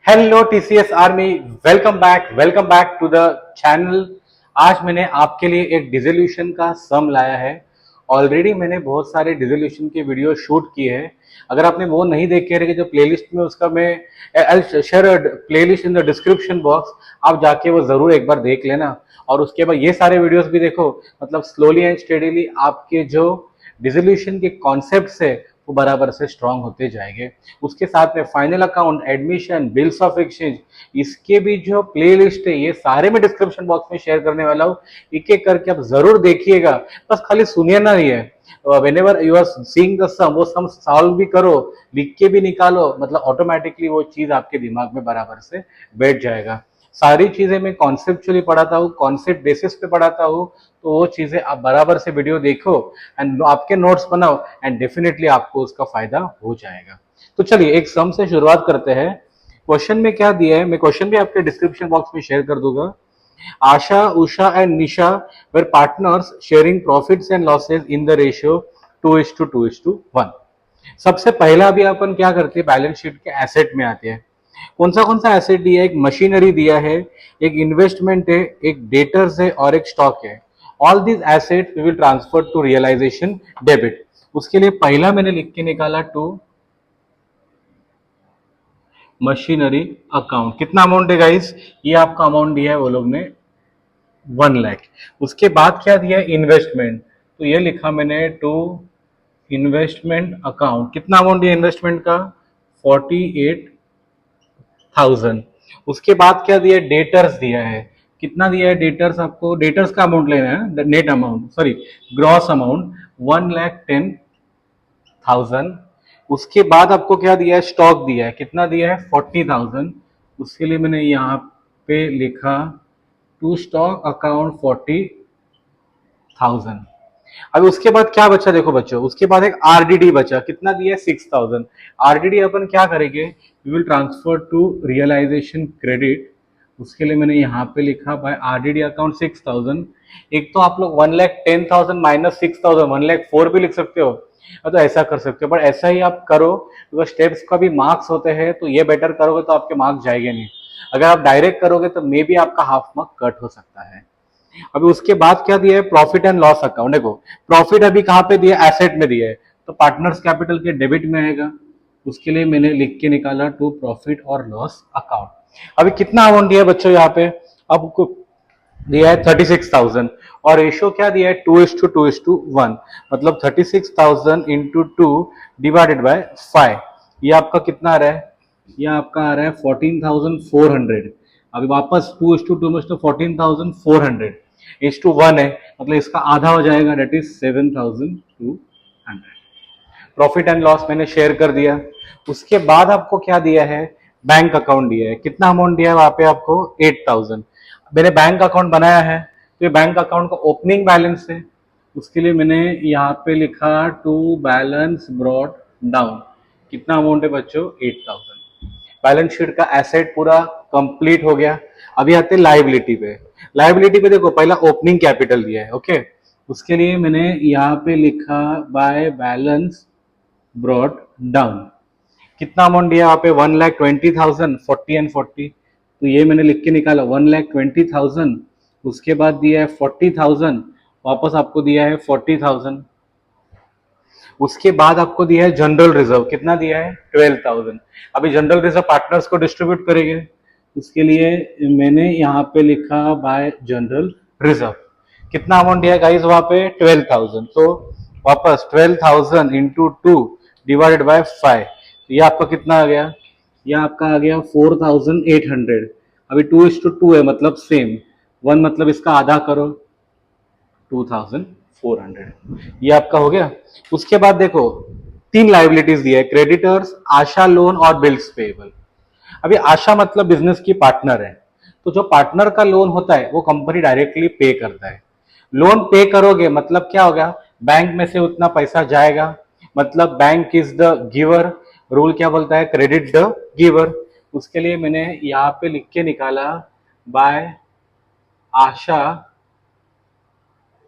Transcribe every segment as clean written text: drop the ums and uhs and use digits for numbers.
Hello TCS army, welcome back to the channel. आज मैंने आपके लिए एक डिसोल्यूशन का सम लाया है। ऑलरेडी मैंने बहुत सारे डिसोल्यूशन के वीडियो शूट किए हैं। अगर आपने वो नहीं देखे रहे जो प्लेलिस्ट में उसका मैं I share playlist in the description box, आप जाके वो जरूर एक बार देख लेना। और उसके बाद ये सारे वीडियोस भी देखो, मतलब स्लोली एंड स्टेडीली आपके जो डिसोल्यूशन के कॉन्सेप्ट है वो बराबर से स्ट्रांग होते जाएंगे। उसके साथ में final account, admission, bills of exchange, इसके भी जो प्लेलिस्ट है ये सारे मैं डिस्क्रिप्शन बॉक्स में शेयर करने वाला हूँ। एक एक करके आप जरूर देखिएगा, बस खाली सुनिए ना। ये whenever you are seeing the sum, वो सम सॉल्व भी करो, लिख के भी निकालो, मतलब ऑटोमेटिकली वो चीज आपके दिमाग में बराबर से बैठ जाएगा। सारी चीजें मैं कॉन्सेप्चुअली पढ़ाता हूँ, कॉन्सेप्ट बेसिस पे पढ़ाता हूँ, तो वो चीजें आप बराबर से वीडियो देखो एंड आपके नोट्स बनाओ एंड डेफिनेटली आपको उसका फायदा हो जाएगा। तो चलिए एक सम से शुरुआत करते हैं। क्वेश्चन में क्या दिया है, मैं क्वेश्चन भी आपके डिस्क्रिप्शन बॉक्स में शेयर कर दूंगा। Asha, Usha and Nisha were partners sharing profits and losses in the ratio 2:2:1। सबसे पहला भी अपन क्या करते हैं, बैलेंस शीट के एसेट में आते हैं। कौन सा एसेट दिया है? एक मशीनरी दिया है, एक इन्वेस्टमेंट है, एक डेटर्स है और एक स्टॉक है। All these asset we will transfer to realization debit. उसके लिए पहला मैंने लिख के निकाला टू मशीनरी अकाउंट। कितना अमाउंट है गाइस? ये आपका अमाउंट दिया है वो लोग ने 1 लाख। उसके बाद क्या दिया है? इन्वेस्टमेंट। तो ये लिखा मैंने टू इन्वेस्टमेंट अकाउंट। कितना अमाउंट दिया इन्वेस्टमेंट का? 48,000। उसके बाद क्या दिया? डेटर्स दिया है। कितना दिया है डेटर्स? आपको डेटर्स का अमाउंट लेना है, net amount, sorry gross amount 1,10,000। उसके बाद आपको क्या दिया है? स्टॉक दिया है। कितना दिया है? 40,000। उसके लिए मैंने यहाँ पे लिखा टू स्टॉक अकाउंट 40,000। अब उसके बाद क्या बचा देखो बच्चों, उसके बाद एक आरडीडी बचा। कितना दिया है? 6,000। आरडीडी अपन क्या करेंगे? We will transfer to realization credit. उसके लिए मैंने यहाँ पे लिखा बाय आरडीडी अकाउंट 6,000। एक तो आप लोग 1,10,000 माइनस 6,000 1,04 भी लिख सकते हो, तो ऐसा कर सकते हो, बट ऐसा ही आप करो बिकॉज स्टेप्स का भी मार्क्स होते हैं, तो ये बेटर करोगे तो आपके मार्क्स जाएंगे नहीं। अगर आप डायरेक्ट करोगे तो मे बी आपका हाफ मार्क कट हो सकता है। अभी उसके बाद क्या दिया है? Profit and loss account. देखो प्रॉफिट अभी कहां पे दिया? एसेट में दिया है, तो पार्टनर्स कैपिटल के डेबिट में आएगा। उसके लिए मैंने लिख के निकाला टू प्रॉफिट और लॉस अकाउंट। अभी कितना अमाउंट दिया है बच्चों यहाँ पे? आपको दिया है 36,000 और रेशियो क्या दिया है? 2:2:1। मतलब 36,000 इंटू 2 डिवाइडेड बाय 5। ये आपका कितना आ रहा है? ये आपका आ रहा है 14,400। अभी वापस 2:2 में तो 14,400 1 है, मतलब इसका आधा हो जाएगा, debt is 7,200। Profit and loss मैंने शेयर कर दिया। उसके बाद आपको क्या दिया है? बैंक अकाउंट दिया है। कितना अमाउंट दिया है वहां पे आपको? 8,000। मैंने बैंक अकाउंट बनाया है, तो ये बैंक अकाउंट का ओपनिंग बैलेंस है। उसके लिए मैंने यहाँ पे लिखा टू बैलेंस ब्रॉट डाउन। कितना अमाउंट है बच्चों? 8,000। बैलेंस शीट का एसेट पूरा कंप्लीट हो गया। अभी आते हैं लाइबिलिटी पे। लाइबिलिटी पे देखो पहला ओपनिंग कैपिटल दिया है, ओके। उसके लिए मैंने यहाँ पे लिखा बाय बैलेंस ब्रॉट डाउन। कितना अमाउंट दिया? यहाँ पे 1,20,000, 40 एंड 40। तो ये मैंने लिख के निकाला 1,20,000। उसके बाद दिया है 40,000, वापस आपको दिया है 40,000। उसके बाद आपको दिया है जनरल रिजर्व। कितना दिया है? 12,000। अभी जनरल रिजर्व पार्टनर्स को डिस्ट्रीब्यूट करेंगे, उसके लिए मैंने यहाँ पे लिखा बाय जनरल रिजर्व। कितना अमाउंट दिया है गाइस वहां पे? 12,000। तो वापस 12,000 इंटू 2 डिवाइडेड बाय 5। ये आपका कितना आ गया? ये आपका आ गया 4,800। अभी 2:2 है, मतलब सेम। 1 मतलब इसका आधा करो, 2,400। ये आपका हो गया। उसके बाद देखो तीन लाइबिलिटीज दिया है, क्रेडिटर्स, आशा लोन और बिल्स पेएबल। अभी आशा मतलब बिजनेस की पार्टनर है, तो जो पार्टनर का लोन होता है वो कंपनी डायरेक्टली पे करता है। लोन पे करोगे मतलब क्या होगा? बैंक में से उतना पैसा जाएगा, मतलब bank is the giver. Rule क्या बोलता है? Credit the giver. उसके लिए मैंने यहाँ पे लिख के निकाला बाय आशा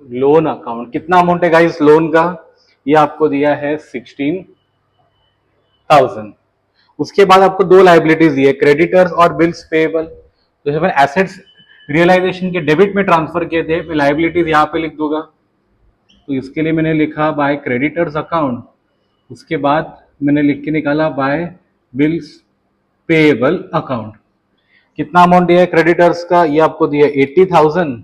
लोन अकाउंट। कितना अमाउंट है गाइस लोन का? ये आपको दिया है 16,000। उसके बाद आपको दो लाइबिलिटीज दी है, क्रेडिटर्स और बिल्स पेएबल। तो जब मैंने एसेट्स रियलाइजेशन के डेबिट में ट्रांसफर किए थे, मैं लाइबिलिटीज यहाँ पे लिख दूंगा। तो इसके लिए मैंने लिखा बाय क्रेडिटर्स अकाउंट, उसके बाद मैंने लिख के निकाला बाय बिल्स पेएबल अकाउंट। कितना अमाउंट दिया है क्रेडिटर्स का, ये आपको दिया 80,000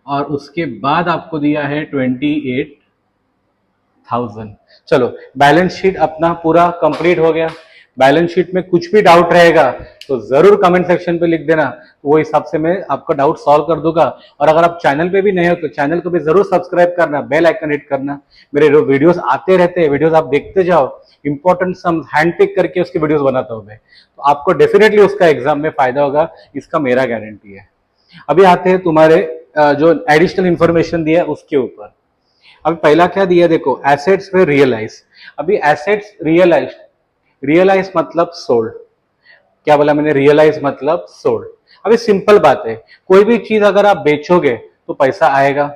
और उसके बाद आपको दिया है 28,000। चलो बैलेंस शीट अपना पूरा कंप्लीट हो गया। बैलेंस शीट में कुछ भी डाउट रहेगा तो जरूर कमेंट सेक्शन पे लिख देना, वो हिसाब से मैं आपका डाउट सॉल्व कर दूंगा। और अगर आप चैनल पे भी नए हो तो चैनल को भी जरूर सब्सक्राइब करना, बेल आइकन हिट करना। मेरे वीडियोस आते रहते हैं, वीडियोस आप देखते जाओ, इंपॉर्टेंट सम हैंड पिक करके उसके वीडियोस बनाता हूं मैं, तो आपको डेफिनेटली उसका एग्जाम में फायदा होगा, इसका मेरा गारंटी है। अभी आते हैं तुम्हारे जो एडिशनल इंफॉर्मेशन दिया है उसके ऊपर। अभी पहला क्या दिया देखो, एसेट्स में रियलाइज। अभी एसेट्स रियलाइज, रियलाइज मतलब सोल्ड। क्या बोला मैंने, रियलाइज मतलब सोल्ड। अभी सिंपल बात है, कोई भी चीज अगर आप बेचोगे तो पैसा आएगा,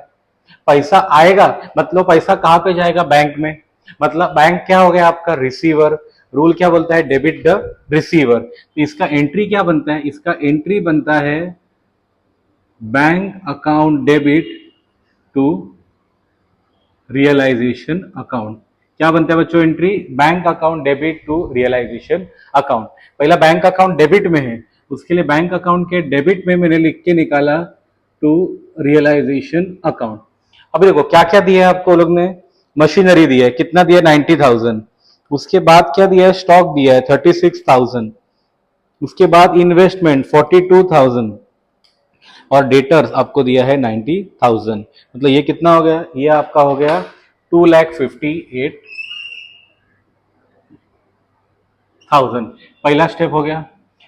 पैसा आएगा मतलब पैसा कहां पे जाएगा, बैंक में। मतलब बैंक क्या हो गया आपका, रिसीवर। रूल क्या बोलता है, डेबिट द रिसीवर। तो इसका एंट्री क्या बनता है, इसका एंट्री बनता है bank account debit to realization account. क्या बनता है बच्चों entry, bank account debit to realization account. पहला बैंक अकाउंट डेबिट में है, उसके लिए बैंक अकाउंट के डेबिट में मैंने लिख के निकाला टू रियलाइजेशन अकाउंट। अब देखो क्या क्या दिया है आपको लोग ने, मशीनरी दिया है, कितना दिया है 90,000। उसके बाद क्या दिया है, स्टॉक दिया है 36,000। उसके बाद इन्वेस्टमेंट 42,000 और डेटर्स आपको दिया है 90,000। मतलब ये कितना हो गया, ये आपका हो गया 2,58,000। पहला स्टेप हो गया।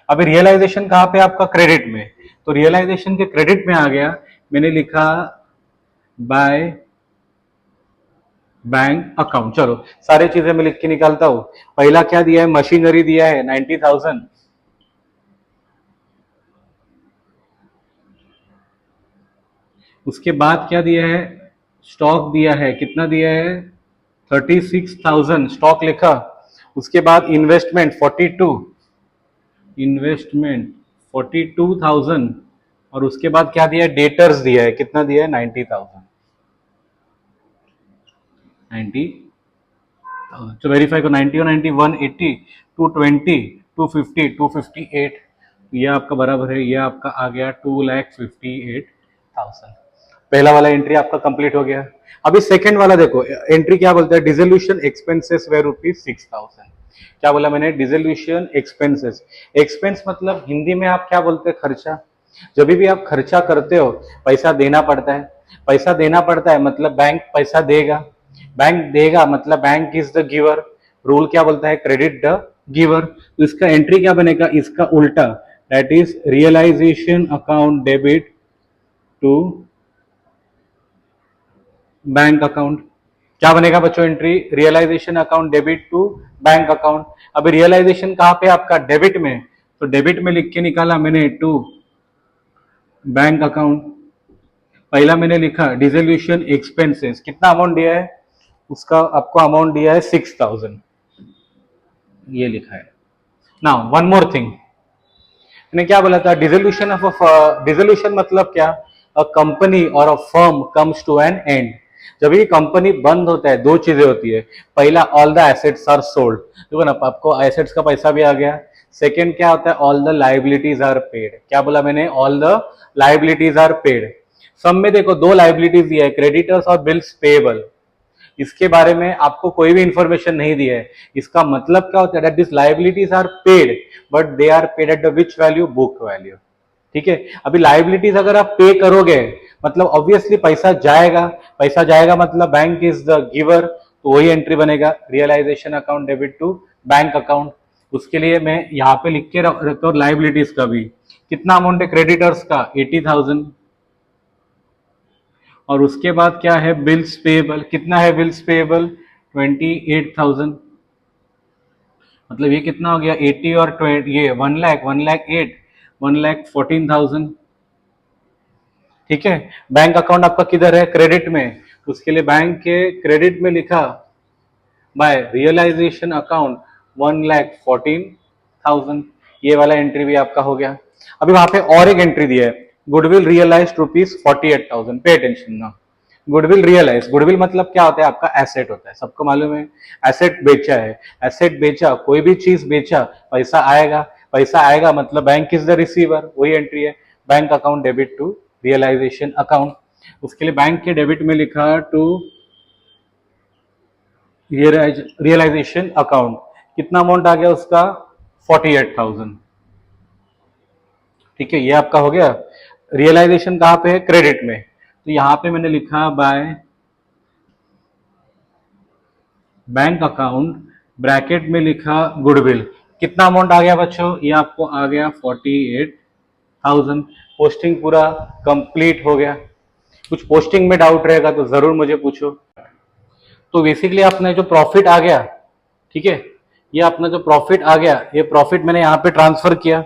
अभी रियलाइजेशन कहां पे आपका, क्रेडिट में। तो रियलाइजेशन के क्रेडिट में आ गया, मैंने लिखा बाय बैंक अकाउंट। चलो सारी चीजें मैं लिख के निकालता हूं। पहला क्या दिया है, मशीनरी दिया है 90,000। उसके बाद क्या दिया है, स्टॉक दिया है, कितना दिया है 36,000 स्टॉक लिखा। उसके बाद इन्वेस्टमेंट 42, इन्वेस्टमेंट 42,000 और उसके बाद क्या दिया है, डेटर्स दिया है, कितना दिया है 90,000। 90,000 तो वेरीफाई को 90 और 90 180 220 250 258, ये आपका बराबर है, ये आपका आ गया 2,58,000। पहला वाला एंट्री आपका कंप्लीट हो गया। अभी सेकंड वाला देखो, एंट्री क्या बोलता है, डिसोल्यूशन एक्सपेंसेस वे ₹6,000। क्या बोला मैंने, डिसोल्यूशन एक्सपेंसेस। एक्सपेंस मतलब हिंदी में आप क्या बोलते हैं, खर्चा। जब भी आप खर्चा करते हो पैसा देना पड़ता है, पैसा देना पड़ता है मतलब बैंक पैसा देगा, बैंक देगा मतलब bank is the giver. Rule क्या बोलता है, क्रेडिट द गिवर। तो इसका एंट्री क्या बनेगा, इसका उल्टा, that is realization account debit to bank account. क्या बनेगा बच्चों entry, realization account debit to bank account. अब रियलाइजेशन कहां पे आपका, डेबिट में। तो डेबिट में लिख के निकाला मैंने टू बैंक अकाउंट। पहला मैंने लिखा डिसोल्यूशन एक्सपेंसेस, कितना अमाउंट दिया है, उसका आपको अमाउंट दिया है 6,000, ये लिखा है। नाउ वन मोर थिंग, मैंने क्या बोला था, डिसोल्यूशन ऑफ डिसोल्यूशन मतलब क्या, अ कंपनी और a firm comes to an end. जब ये कंपनी बंद होता है दो चीजें होती है, पहला all the assets are sold, देखो ना आपको एसेट्स का पैसा भी आ गया। सेकेंड क्या होता है, all the liabilities are paid. क्या बोला मैंने, all the liabilities are paid. सब में देखो दो लाइबिलिटीज दिया है, क्रेडिटर्स और बिल्स पेएबल। इसके बारे में आपको कोई भी इंफॉर्मेशन नहीं दी है। इसका मतलब क्या होता है, that this liabilities are paid but they are paid at the which value, book value. ठीक है, अभी लायबिलिटीज अगर आप पे करोगे मतलब ऑब्वियसली पैसा जाएगा, पैसा जाएगा मतलब बैंक इज द गिवर, तो वही एंट्री बनेगा, realization account debit to bank account. उसके लिए मैं यहाँ पे लिख के रखता हूँ लाइबिलिटीज का भी, कितना अमाउंट है क्रेडिटर्स का 80,000 और उसके बाद क्या है, बिल्स पेएबल, कितना है बिल्स पेएबल 28,000। मतलब ये कितना हो गया 80 और 20, ये 1,00,000 1,08,000 1,14,000। ठीक है, बैंक अकाउंट आपका किधर है, क्रेडिट में, उसके लिए बैंक के क्रेडिट में लिखा बाय रियलाइजेशन अकाउंट 1,14,000, ये वाला एंट्री भी आपका हो गया। अभी वहां पे और एक एंट्री दिया है, गुडविल रियलाइज ₹48,000। पे अटेंशन ना, गुडविल रियलाइज, गुडविल मतलब क्या होता है, आपका एसेट होता है, सबको मालूम है। एसेट बेचा है, एसेट बेचा, कोई भी चीज बेचा, पैसा आएगा, पैसा आएगा मतलब बैंक इज द रिसीवर, वही एंट्री है। Bank account debit to realization account, उसके लिए बैंक के डेबिट में लिखा टू रियलाइजेशन अकाउंट, कितना अमाउंट आ गया उसका, 48,000। ठीक है, ये आपका हो गया। रियलाइजेशन कहाँ पे है, क्रेडिट में, तो यहां पे मैंने लिखा बाय बैंक अकाउंट, ब्रैकेट में लिखा गुडविल, कितना अमाउंट आ गया बच्चों, ये आपको आ गया 48,000। पोस्टिंग पूरा कंप्लीट हो गया। कुछ पोस्टिंग में डाउट रहेगा तो जरूर मुझे पूछो। तो बेसिकली अपने जो प्रॉफिट आ गया, ठीक है, ये अपना जो प्रॉफिट आ गया, ये प्रॉफिट मैंने यहाँ पे ट्रांसफर किया,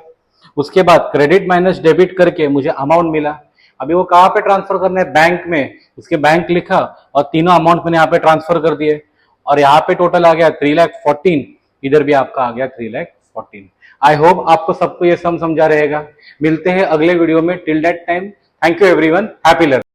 उसके बाद क्रेडिट माइनस डेबिट करके मुझे अमाउंट मिला। अभी वो कहाँ पे ट्रांसफर करना है, बैंक में, उसके बैंक लिखा और तीनों अमाउंट मैंने यहाँ पे ट्रांसफर कर दिए, और यहाँ पे टोटल आ गया 3,14,000, इधर भी आपका आ गया 3,14,000। आई होप आपको सबको ये समझा रहेगा। मिलते हैं अगले वीडियो में, till that time thank you everyone, happy learning.